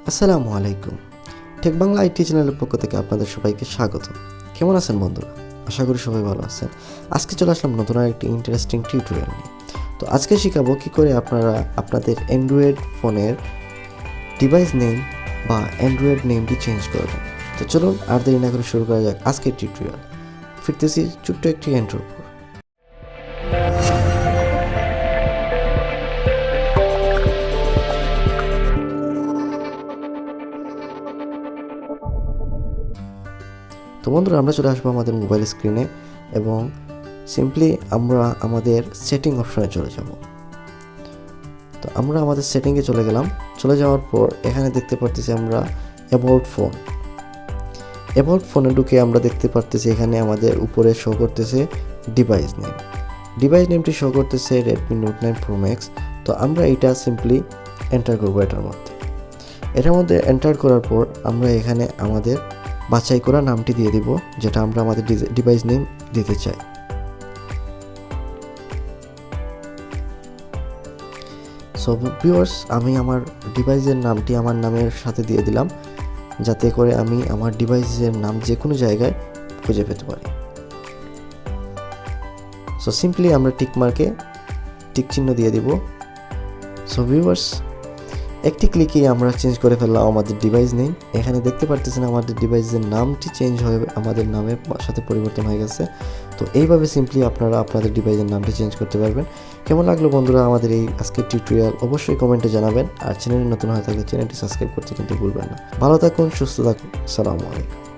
আসসালামু আলাইকুম। Take Bangla IT চ্যানেলের পক্ষ থেকে আপনাদের সবাইকে স্বাগত। কেমন আছেন বন্ধুরা? আশা করি সবাই ভালো আছেন। আজকে চলে আসলাম নতুন আরেকটি ইন্টারেস্টিং টিউটোরিয়াল নিয়ে। তো আজকে শেখাবো কী করে আপনারা আপনাদের অ্যান্ড্রয়েড ফোনের ডিভাইস নেম বা অ্যান্ড্রয়েড নেমটি চেঞ্জ করবেন। তো চলুন আর দেরি না করে শুরু করা যাক আজকের টিউটোরিয়াল। ফিরতেছি ছোট্ট একটি ইন্ট্রোর পর। তো বন্ধুরা, আমরা চলে আসবো আমাদের মোবাইল স্ক্রিনে এবং সিম্পলি আমরা আমাদের সেটিং অপশনে চলে যাব। তো আমরা আমাদের সেটিংয়ে চলে গেলাম। চলে যাওয়ার পর এখানে দেখতে পারতেছি আমরা অ্যাবাউট ফোনে ঢুকে আমরা দেখতে পারতেছি এখানে আমাদের উপরে শো করতেছে ডিভাইস নেমটি শো করতেছে রেডমি নোট 9 প্রো ম্যাক্স। তো আমরা এটা সিম্পলি এন্টার করবো এটার মধ্যে এন্টার করার পর আমরা এখানে আমাদের বাছাই করা নামটি দিয়ে দিব, যেটা আমরা আমাদের ডিভাইস নেম দিতে চাই। সো ভিউয়ার্স, আমি আমার ডিভাইসের নামটি আমার নামের সাথে দিয়ে দিলাম, যাতে করে আমি আমার ডিভাইসের নাম যে কোনো জায়গায় খুঁজে পেতে পারি। সো সিম্পলি আমরা টিক চিহ্ন দিয়ে দিব। সো ভিউয়ার্স, একটি ক্লিকেই আমরা চেঞ্জ করে ফেললাম আমাদের ডিভাইস নেম। এখানে দেখতে পারতেছেন আমাদের ডিভাইসের নামটি চেঞ্জ হয়ে আমাদের নামের সাথে পরিবর্তন হয়ে গেছে। তো এইভাবে সিম্পলি আপনারা আপনাদের ডিভাইসের নামটি চেঞ্জ করতে পারবেন। কেমন লাগলো বন্ধুরা আমাদের এই আজকের টিউটোরিয়াল? অবশ্যই কমেন্টে জানাবেন। আর চ্যানেলে নতুন হয়ে থাকলে চ্যানেলটি সাবস্ক্রাইব করতে কিন্তু ভুলবেন না। ভালো থাকুন, সুস্থ থাকুন। আসসালামু আলাইকুম।